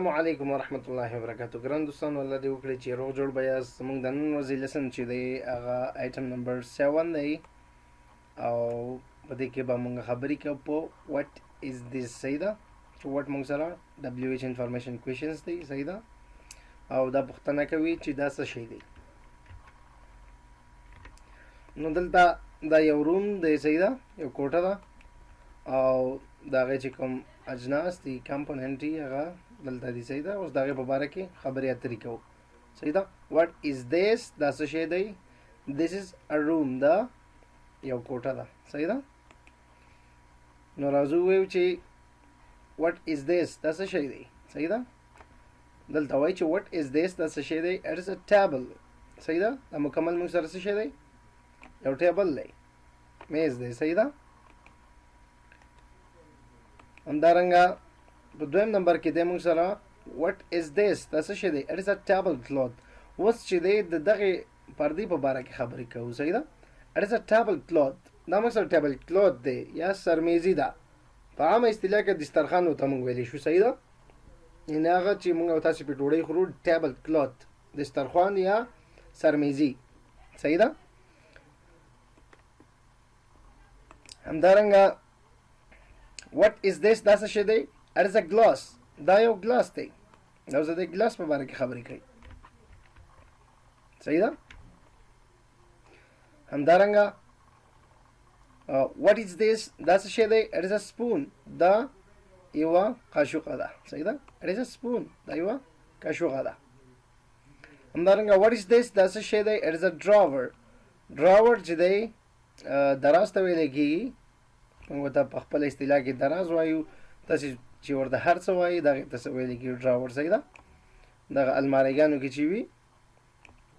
السلام علیکم ورحمت الله وبرکاتہ. ګران دوستان الله دې وکړي چې روغ جوړ به یاست. زموږ د نن ورځې لیسن چې دی هغه آیټم نمبر 7 دی او په دې کې به موږ خبرې کوو په وات از دس. صحیح ده چې وات موږ سره WH انفارمیشن کوېشنز دی. صحیح ده او دا پوښتنه کوي چې دا څه شی دی. نو دلته دا یو روم دی. صحیح ده یو کوټه ده او د هغې چې کوم اجناس دي کمپوننټ دي هغه دلته دي. صحیح ده اوس د هغې په باره کې خبرې اترې کوو. صحیح ده وات از دس دا څه شی دی. دس از ا روم دا یو کوټه ده. صحیح ده نو راځو ووایو چې وات از دس دا څه شی دی. صحیح ده دلته وایي چې وات از دس دا څه شی دی. اټ از ا ټیبل. صحیح ده دا مکمل موږ سره څه شی دی یو ټیبل دی میز دی. صحیح ده همدارنګه په دویم نمبر کې دی موږ سره وات از دس دا څه شی دی. اټ از ا ټیبل کلوت. اوس چې دی د دغې پردې په باره کې خبرې کوو. صحیح ده اټ از ا ټیبل کلوت دا موږ سره ټیبل کلوت دی یا سرمیزي ده. په عامه اصطلاح کې دسترخوان ورته موږ ویلی شو. صحیح ده یعنې هغه چې موږ او تاسې پې ډوډۍ خورو ټیبل کلوت دسترخوان یا سرمیزي. صحیح ده همدارنګه what is this دا څه شی دی. it is a glass دا یو ګلاس دی. او زه د ګلاس په باره کې خبرې کوي. صحیح ده همدارنګه what is this دا څه شی دی. it is a spoon دا یوه قاشوقه ده. صحیح ده it is a spoon دا یوه قاشوقه ده. همدارنګه what is this دا څه شی دی. it is a drawer. drawer چې دی دراز ته ویلی کېږي. موږ ته په خپله اصطلاح کې دراز وایو. تاسې چې ورته هر څه وایي دغې ته څه ویلی کېږي ډراور. صحیح ده دغه الماریګانو کې چې وي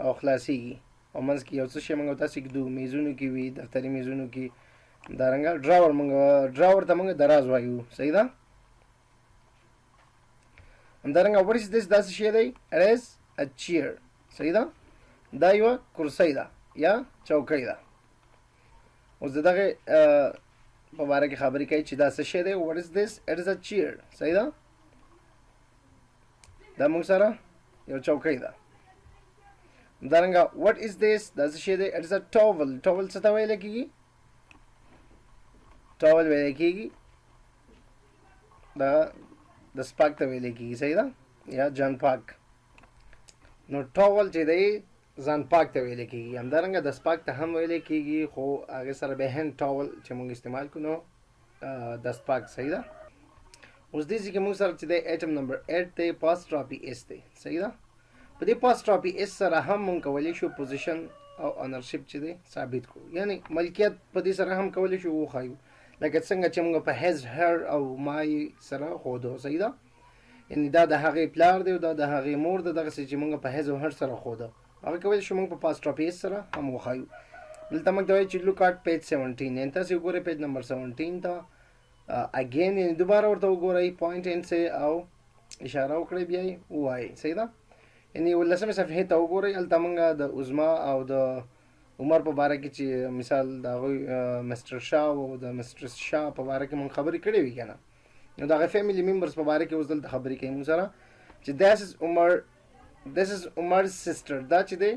او خلاصېږي او منځ کې یو څه شی موږ تاسې ږدو میزونو کې وي دفتري میزونو کې. همدارنګه ډراور ته موږ دراز وایو. صحیح ده همدارنګه what is this دا څه شی دی. it is a chair. صحیح ده دا یوه کرسۍ ده یا چوکۍ ده. اوس د دغې په باره کې خبرې کوي چې دا څه شی دی. what is this it is a chair. صحیح ده دا موږ سره یو چوکۍ ده. همدارنګه what is this دا څه شی دی. it is a towel. towel څه ته ویلی کېږي. towel ویلی کېږي دا دستپاک ته ویلی کېږي. صحیح ده یا جان پاک. نو towel چې دی ځان پاک ته ویلی کېږي. همدارنګه دستپاک ته هم ویلی کېږي خو هغې سره بیا هینډ ټاول چې موږ استعمال کړو نو دستپاک. صحیح ده اوس دې ځای کې موږ سره چې دی ایټم نمبر 8 دی پاسټراپي ایس دی. صحیح ده په دې پاسټراپي ایس سره هم موږ کولی شو پوزیشن او انرشپ چې دی ثابت کړو یعنی ملکیت په دې سره هم کولی شو وښایو لکه څنګه چې موږ په هیز هر او مای سره ښودو. صحیح ده یعنی دا د هغې پلار دی او دا د هغې مور ده دغسې چې موږ په هیز او هر سره ښوده هغه کولی شو موږ په پاسټراپي ایس سره هم وښایو. دلته موږ ته وایي چې لوک آټ پیج 17 یعنې تاسې وګورئ پیج نمبر 17 ته اګین یعنې دوباره ورته وګورئ پوینټ اینډ سې او اشاره وکړئ بیا یې ووایئ. صحیح ده یعنې 11مې صفحې ته وګورئ. هلته موږ د عظما او د عمر په باره کې چې مثال د هغوی مسټر شاه او د مسټرس شاه په باره کې موږ خبرې کړې وي که نه نو د هغې فیملی ممبرس په باره کې اوس دلته خبرې کوي موږ سره چې this is عمر's sister دا چې دی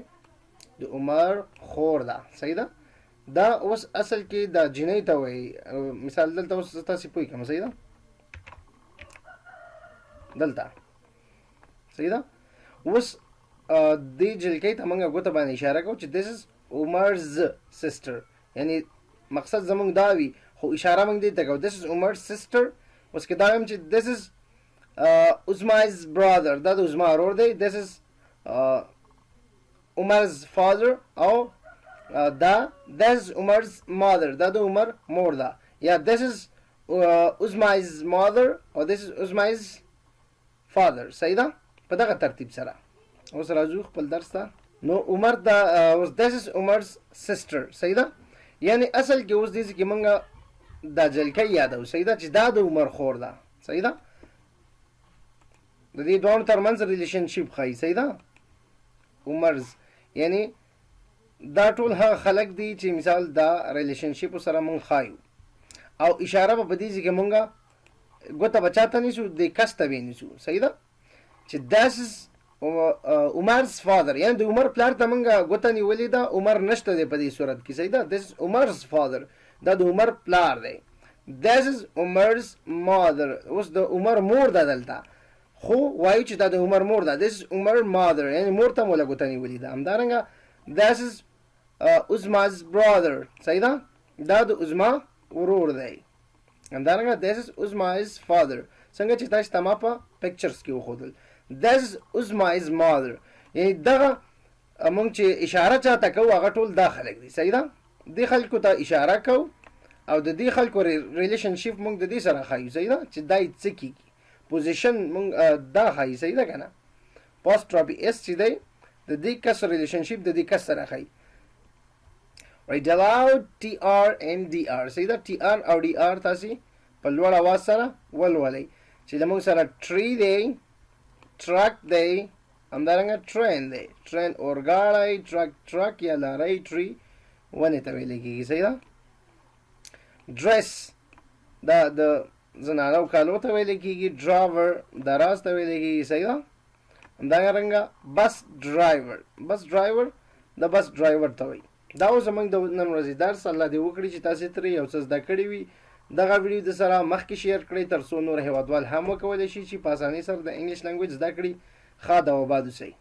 د عمر خور ده. صحیح ده دا اوس اصل کې دا جنۍ ته وایي. مثال دلته اوس تاسې پوه کړم. صحیح ده دلته صحیح ده اوس دې جلکۍ ته موږ ګوته باندې اشاره کوو چې this is عمر's sister یعنی مقصد زموږ دا وي خو اشاره موږ دې ته کوو this is عمر's sister. اوس که دا وایم چې this is Uzma's brother دا د عظما ورور دی. this is عمر's father او دا this is عمر's mother دا د عمر مور ده یا this is Uzma's mother او this is Uzma's father. صحیح ده په دغه ترتیب سره اوس راځو خپل درس ته. نو عمر دا اوس this is عمر's sister. صحیح ده یعنی اصل کې اوس دې کې موږ دا جلکۍ یادو. صحیح ده چې دا د عمر خور ده. صحیح ده د دې دوانو ترمنځ ریلیشنشپ ښایي. صحیح ده عمرز یعنی دا ټول هغه خلک دي چې مثال دا ریلیشنشپ سره موږ ښایو او اشاره به په دې ځای کې موږ ګوته به چاته نیسو د کس ته به نیسو. صحیح ده چې this is عمر's father یعنی د عمر پلار ته موږ ګوته نیولې ده عمر نشته دی په دې صورت کې صحیح ده this is عمر's father دا د عمر پلار دی this is عمر's mother اوس د عمر مور ده دلته خو وایو چې دا د عمر مور ده this is عمر mother یعنی مور ته موږ ګوته نیولې ده همدارنګه this is Uzma's brother صحیح ده دا د عظما ورور دی همدارنګه this is Uzma's father څنګه چې تاسو ته ما په پکچرز کې وښودل this is Uzma's mother یعنی دغه موږ چې اشاره چاته کوو هغه ټول دا خلک دي صحیح ده دې خلکو ته اشاره کوو او د دې خلکو ریلیشنشپ موږ د دې سره ښایو صحیح ده چې دا څه کېږي پوزیشن موږ دا ښایي صحیح ده که نه apostrophe s چې دی د دې کس ریلیشنشپ د دې کس سره ښایي Right aloud TR and DR صحیح ده TR او DR تاسې په لوړ اواز سره ولولئ چې زموږ سره tree دی truck دی همدارنګه train دی train اورګاړی truck یا لاری tree ونې ته ویلی کېږي صحیح ده dress دا د زنانو کالو ته ویلی کېږي driver دراز ته ویلی کېږي صحیح ده همدارنګه bus driver د بس ډرایور ته وایي دا اوس زموږ د نن ورځې درس الله دې وکړي چې تاسې ترې یو څه زده کړي وي دغه ویډیو د سره مخکې شیر کړئ تر څو نور هیوادوال هم وکولی شي چې په اسانۍ سره د انګلیش لنګویج زده کړي ښه او آباد اوسئ